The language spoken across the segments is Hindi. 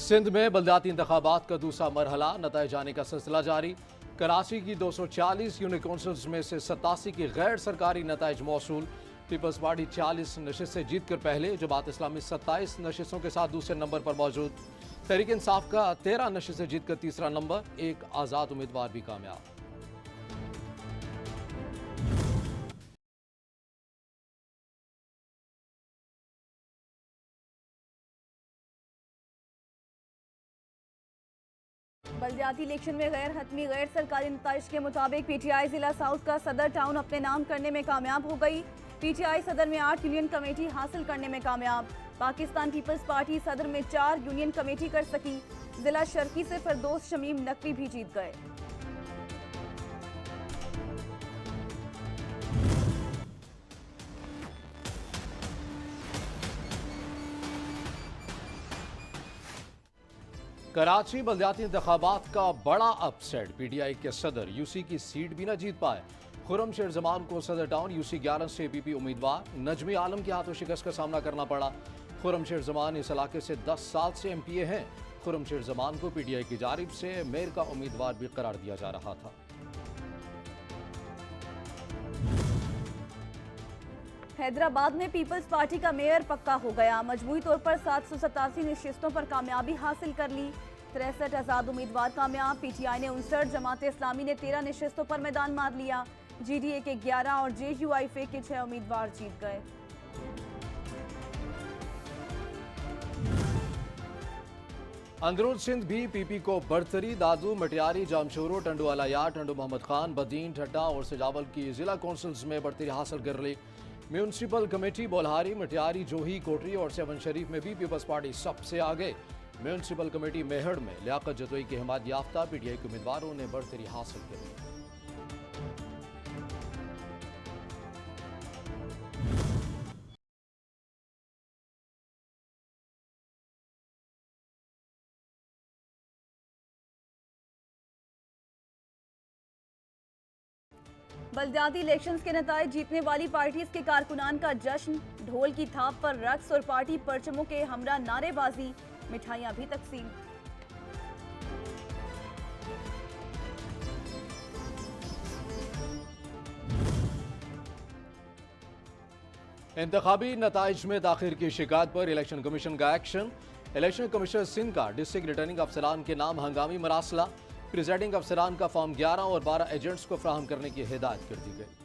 सिंध में बलदियाती इंतखाबात का दूसरा मरहला, नताइज जाने का सिलसिला जारी। कराची की 240 यूनिट काउंसिल्स में से 87 की गैर सरकारी नताइज मौसूल। पीपल्स पार्टी 40 नशिस्तें जीत कर पहले, जमात इस्लामी 27 नशिस्तों के साथ दूसरे नंबर पर मौजूद। तहरीक इंसाफ का 13 नशिस्तें जीत कर तीसरा नंबर, एक आज़ाद उम्मीदवार भी कामयाब। बलदियाती इलेक्शन में गैर हतमी गैर सरकारी नताइज के मुताबिक पीटीआई जिला साउथ का सदर टाउन अपने नाम करने में कामयाब हो गई। पीटीआई सदर में 8 यूनियन कमेटी हासिल करने में कामयाब। पाकिस्तान पीपल्स पार्टी सदर में 4 यूनियन कमेटी कर सकी। जिला शर्की से फिरदौस शमीम नकवी भी जीत गए। कराची बलदियाती इंतखाबात का बड़ा अपसेट, पीटीआई के सदर यूसी की सीट भी न जीत पाए। खुर्रम शेर जमान को सदर टाउन यूसी 11 से पीपी उम्मीदवार नजमी आलम के हाथों शिकस्त का सामना करना पड़ा। खुर्रम शेर जमान इस इलाके से 10 साल से एमपीए हैं। खुर्रम शेर जमान को पीटीआई की जानिब से मेयर का उम्मीदवार भी करार दिया जा रहा था। हैदराबाद में पीपल्स पार्टी का मेयर पक्का हो गया। मजमूई तौर पर 787 नशिस्तों पर कामयाबी हासिल कर ली। 63 आज़ाद उम्मीदवार कामयाब। पीटीआई ने 59, जमात इस्लामी ने 13 नशिस्तों पर मैदान मार लिया। जीडीए के 11 और जेयूआईफे के 6 उम्मीदवार जीत गए। अंदरून सिंध भी पीपी को बरतरी। दादू, मटियारी, जामशोरो, टंडुवाला यार, टंडू मोहम्मद खान, बदीन, ठट्टा और सजावल की जिला कौंसिल्स में बरतरी हासिल कर ली। म्यूनसिपल कमेटी बोलहारी, मटियारी, जोही, कोटरी और सेवन शरीफ में भी पीपल्स पार्टी सबसे आगे। म्यूनसिपल कमेटी मेहड़ में लियाकत जतोई की हिमायत याफ्ता पीटीआई के उम्मीदवारों ने बरतरी हासिल कर ली। बलदियाती इलेक्शंस के नताइज, जीतने वाली पार्टीज के कारकुनान का जश्न। ढोल की थाप पर रक्स और पार्टी परचमों के हमरा नारेबाजी। मिठाइयां भी तकसीम। इंतखाबी नताइज में ताखिर की शिकायत पर इलेक्शन कमीशन का एक्शन। इलेक्शन कमिश्नर सिंध का डिस्ट्रिक्ट रिटर्निंग अफसरान के नाम हंगामी मरासला। प्रिजाइडिंग अफसरान का फॉर्म 11 और 12 एजेंट्स को फ्राहम करने की हिदायत कर दी गई।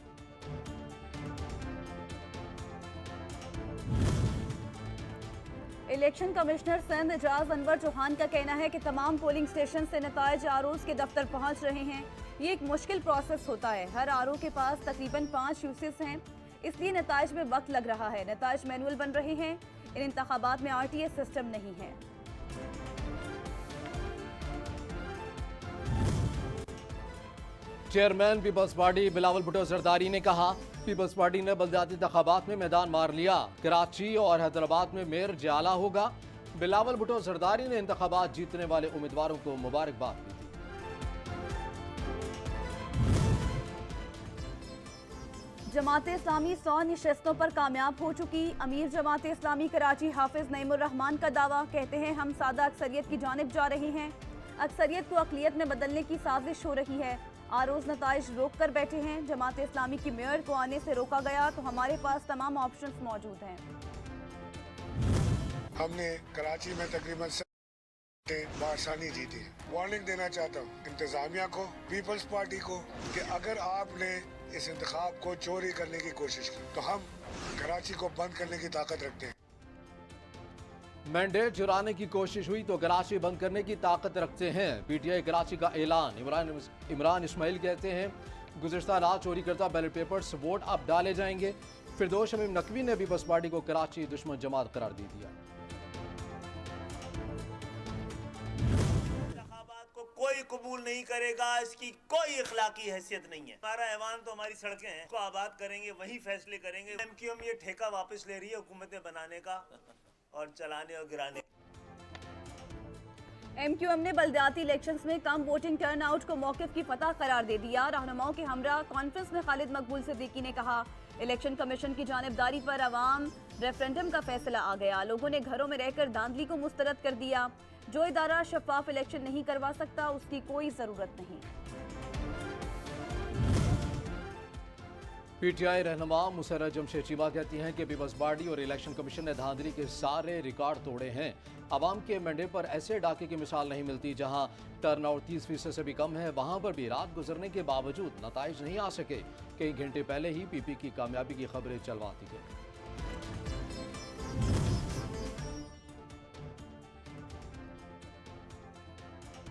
इलेक्शन कमिश्नर सिंध एजाज अनवर चौहान का कहना है कि तमाम पोलिंग स्टेशन से नताइज आरओज के दफ्तर पहुंच रहे हैं। ये एक मुश्किल प्रोसेस होता है। हर आरओ के पास तकरीबन 5 यूसेस हैं, इसलिए नताइज में वक्त लग रहा है। नताइज मैनुअल बन रहे हैं। इन इंतखाबात में आरटीए सिस्टम नहीं है। Chairman people's party Bilawal Bhutto Zardari ने कहा, पीपल्स पार्टी ने बलदियाती इंतखाबात में मैदान मार लिया। कराची और हैदराबाद में मेयर जाला होगा। बिलावल भुट्टो जरदारी ने इंतखाबात जीतने वाले उम्मीदवारों को मुबारकबाद दी थी। जमात इस्लामी 100 नशिस्तों पर कामयाब हो चुकी। अमीर जमात इस्लामी कराची हाफिज नईमुर रहमान का दावा। कहते हैं हम सादा अक्सरियत की जानिब जा रहे हैं। अक्सरियत को अकलियत में बदलने की साजिश हो रही है। आरोज नताइज रोक कर बैठे हैं। जमात इस्लामी की मेयर को आने से रोका गया तो हमारे पास तमाम ऑप्शंस मौजूद हैं। हमने कराची में तकरीबन बासानी जीती है। वार्निंग देना चाहता हूँ इंतजामिया को, पीपल्स पार्टी को, कि अगर आपने इस इंतखाब को चोरी करने की कोशिश की तो हम कराची को बंद करने की ताकत रखते हैं। मैंडेट चुराने की कोशिश हुई तो कराची बंद करने की ताकत रखते हैं। पीटीआई कराची का ऐलान। इमरान इस्माइल कहते हैं, गुज़िश्ता रात चोरी करता बैलेट पेपर्स वोट अब डाले जाएंगे। फिरदौस शमीम नकवी ने पीपल्स पार्टी को कराची दुश्मन जमात करार दे दिया। कोई कबूल नहीं करेगा, इसकी कोई इखलाकी हैसियत नहीं है। हमारा ऐवान तो हमारी सड़कें हैं, को आबाद करेंगे, वही फैसले करेंगे। एमक्यूएम ये ठेका वापस ले रही है हुकूमतें बनाने का और चलाने और गिराने। एमक्यूएम ने बलदियाती इलेक्शंस में कम वोटिंग टर्नआउट को मौक़िफ़ की फतह करार दे दिया। रहनुमाओं के हमरा कॉन्फ्रेंस में खालिद मकबूल सिद्दीकी ने कहा, इलेक्शन कमीशन की जानिबदारी पर अवाम रेफरेंडम का फैसला आ गया। लोगों ने घरों में रहकर धांधली को मुस्तरद कर दिया। जो इदारा शफाफ इलेक्शन नहीं करवा सकता उसकी कोई जरूरत नहीं। पीटीआई रहनुमा मुसर्रत जमशेद चीमा कहती हैं कि पीपल्स पार्टी और इलेक्शन कमीशन ने धांधली के सारे रिकॉर्ड तोड़े हैं। आवाम के मंडे पर ऐसे डाके की मिसाल नहीं मिलती जहां टर्नआउट 30% से भी कम है। वहां पर भी रात गुजरने के बावजूद नताइज नहीं आ सके। कई घंटे पहले ही पीपी की कामयाबी की खबरें चलवा दी गई।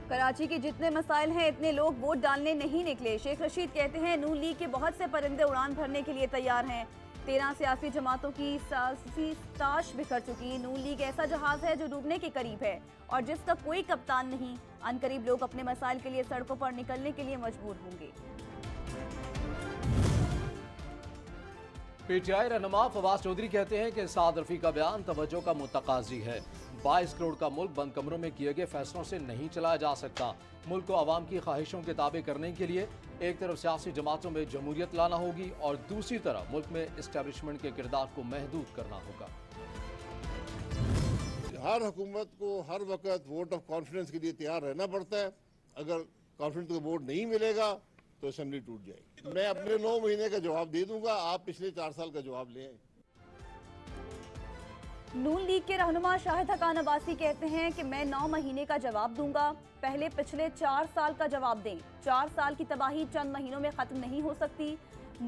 कराची के जितने मसाइल हैं इतने लोग वोट डालने नहीं निकले। शेख रशीद कहते हैं नून लीग के बहुत से परिंदे उड़ान भरने के लिए तैयार हैं। 13 सियासी जमातों की सियासी ताश बिखर चुकी। नून लीग ऐसा जहाज है जो डूबने के करीब है और जिसका कोई कप्तान नहीं। अनकरीब लोग अपने मसाइल के लिए सड़कों पर निकलने के लिए मजबूर होंगे। पीटीआई रहनुमा फवाद चौधरी कहते हैं कि साद रफी का बयान तवज्जो का मुतकाजी है। 22 करोड़ का मुल्क बंद कमरों में किए गए फैसलों से नहीं चलाया जा सकता। मुल्क को आवाम की ख्वाहिशों के ताबे करने के लिए एक तरफ सियासी जमातों में जमहूरियत लाना होगी और दूसरी तरफ मुल्क में इस्टेब्लिशमेंट के किरदार को महदूद करना होगा। हर हुकूमत को हर वक्त वोट ऑफ कॉन्फिडेंस के लिए तैयार रहना पड़ता है। अगर कॉन्फिडेंस का वोट नहीं मिलेगा तो असेंबली टूट जाएगी। मैं अपने 9 महीने का जवाब दे दूंगा, आप पिछले 4 साल का जवाब ले आए। नून लीग के रहनुमा शाहिद हकान अब्बासी कहते हैं कि मैं 9 महीने का जवाब दूंगा। पहले पिछले 4 साल का जवाब दें। 4 साल की तबाही चंद महीनों में खत्म नहीं हो सकती।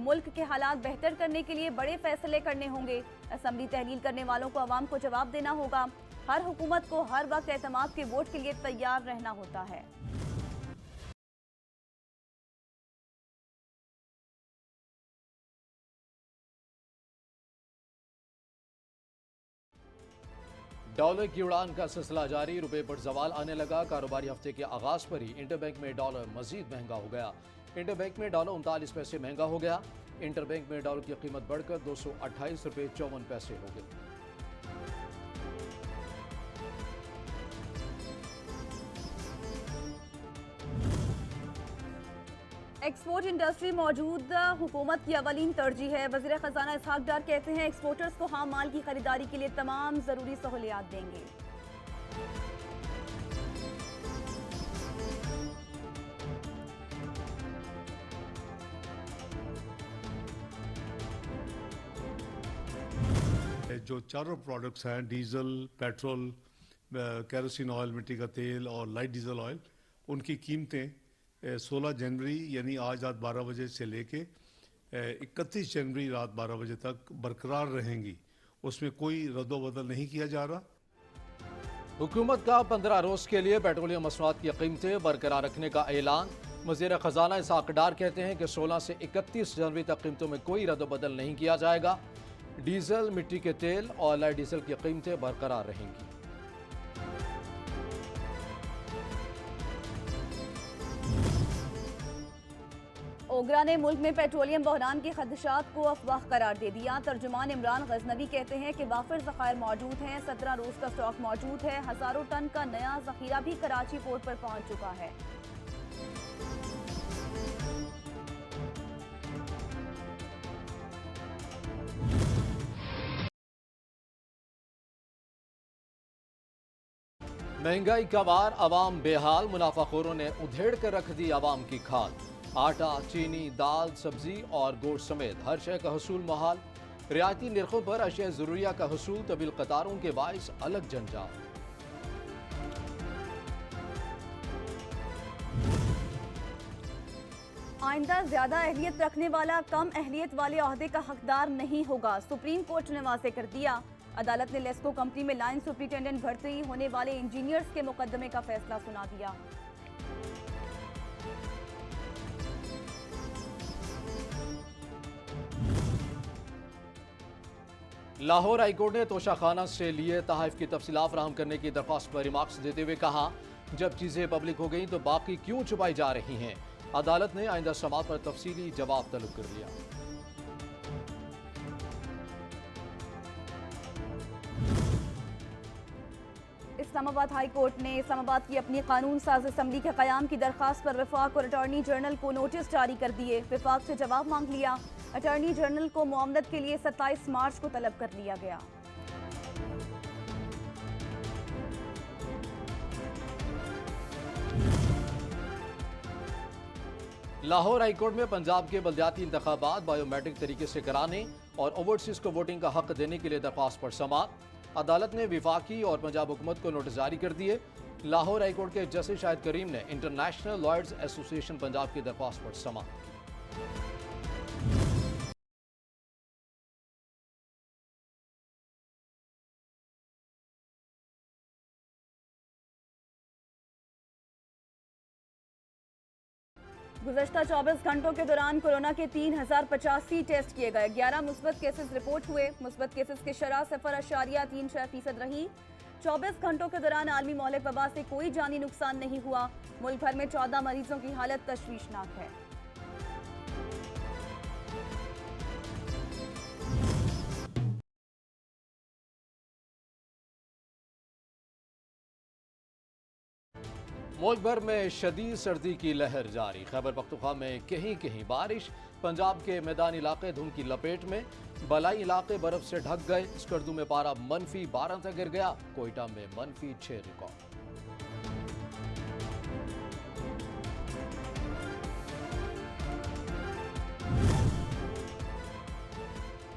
मुल्क के हालात बेहतर करने के लिए बड़े फैसले करने होंगे। असेंबली तहलील करने वालों को अवाम को जवाब देना होगा। हर हुकूमत को हर वक्त एतमाद के वोट के लिए तैयार रहना होता है। डॉलर की उड़ान का सिलसिला जारी। रुपए पर जवाल आने लगा। कारोबारी हफ्ते के आगाज पर ही इंटरबैंक में डॉलर मजीद महंगा हो गया। इंटरबैंक में डॉलर 39 पैसे महंगा हो गया। इंटरबैंक में डॉलर की कीमत बढ़कर 228 रुपये 54 पैसे हो गई। एक्सपोर्ट इंडस्ट्री मौजूदा हुकूमत की अवलीन तरजीह है। वज़ीर ख़ज़ाना इसहाक डार कहते हैं एक्सपोर्टर्स को खाम माल की खरीदारी के लिए तमाम ज़रूरी सहूलियात देंगे। जो चारों प्रोडक्ट्स हैं डीजल, पेट्रोल, केरोसिन ऑयल, मिट्टी का तेल और लाइट डीजल ऑयल, उनकी कीमतें 16 जनवरी यानी आज रात 12 बजे से लेके 31 जनवरी रात 12 बजे तक बरकरार रहेंगी। उसमें कोई रद्दोबदल नहीं किया जा रहा। हुकूमत का 15 रोज के लिए पेट्रोलियम मसनूआत की कीमतें बरकरार रखने का ऐलान। वज़ीर ख़ज़ाना इसहाक डार कहते हैं कि 16 से 31 जनवरी तक कीमतों में कोई रद्दोबदल नहीं किया जाएगा। डीजल, मिट्टी के तेल और लाइट डीजल की कीमतें बरकरार रहेंगी। ओगरा ने मुल्क में पेट्रोलियम बहरान के खदशात को अफवाह करार दे दिया। तर्जुमान इमरान गजनवी कहते हैं कि वाफिर ज़खायर मौजूद हैं। 17 रोज का स्टॉक मौजूद है। हजारों टन का नया जखीरा भी कराची पोर्ट पर पहुंच चुका है। महंगाई का वार, अवाम बेहाल। मुनाफाखोरों ने उधेड़ कर रख दी अवाम की खाल। आटा, चीनी, दाल, सब्जी और गोश्त समेत हर शय का हसूल महाल। रियायती निर्खों पर अशिया ज़रूरिया का हसूल। तवील कतारों के बाइस अलग जंजाल। आइंदा ज्यादा अहलियत रखने वाला कम अहलियत वाले ओहदे का हकदार नहीं होगा। सुप्रीम कोर्ट ने वाज़ेह कर दिया। अदालत ने लेस्को कंपनी में लाइन सुपरिटेंडेंट भर्ती होने वाले इंजीनियर्स के मुकदमे का फैसला सुना दिया। लाहौर हाईकोर्ट ने तोशाखाना से लिए तहफ़ की तफसीलात फराहम करने की दरख्वास्त पर रिमार्क्स देते हुए कहा, जब चीज़ें पब्लिक हो गई तो बाकी क्यों छुपाई जा रही हैं। अदालत ने आइंदा समात पर तफसीली जवाब तलब कर लिया। इस्लामाबाद हाई कोर्ट ने इस्लामाबाद की अपनी कानून साज असम्बली के क़याम की दरख्वास्त पर वफाक और अटॉर्नी जनरल को नोटिस जारी कर दिए। वफाक से जवाब मांग लिया। अटॉर्नी जनरल को मुआवनत के लिए 27 मार्च को तलब कर लिया गया। लाहौर हाईकोर्ट में पंजाब के बल्दियाती इंतखाबात बायोमेट्रिक तरीके से कराने और ओवरसीज को वोटिंग का हक देने के लिए दरख्वास्त पर समाअत। अदालत ने विफाकी और पंजाब हुकूमत को नोटिस जारी कर दिए। लाहौर हाईकोर्ट के जस्टिस शाहिद करीम ने इंटरनेशनल लॉयर्स एसोसिएशन पंजाब की दरख्वास्त पर समाअत। गुज़श्ता 24 घंटों के दौरान कोरोना के 3085 टेस्ट किए गए। 11 मुस्बत केसेस रिपोर्ट हुए। मुस्बत केसेस की शरह 0.36% रही। 24 घंटों के दौरान आलमी मौलिक वबा से कोई जानी नुकसान नहीं हुआ। मुल्क भर में 14 मरीजों की हालत तशवीशनाक है। मुल्क भर में शदीद सर्दी की लहर जारी। खैबर पख्तूनख्वा में कहीं कहीं बारिश। पंजाब के मैदानी इलाके धुंध की लपेट में। बलाई इलाके बर्फ से ढक गए। स्कर्दू में पारा -12 तक गिर गया। कोयटा में -6 रिकॉर्ड।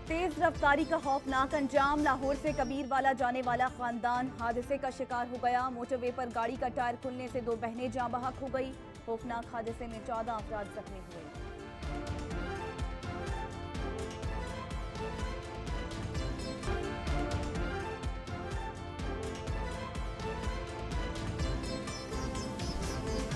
तेज रफ्तारी का खौफनाक अंजाम। लाहौर से कबीरवाला जाने वाला खानदान हादसे का शिकार हो गया। मोटरवे पर गाड़ी का टायर खुलने से 2 बहनें जाँ बहक हो गई। खौफनाक हादसे में 14 अफराद जख्मी हुए।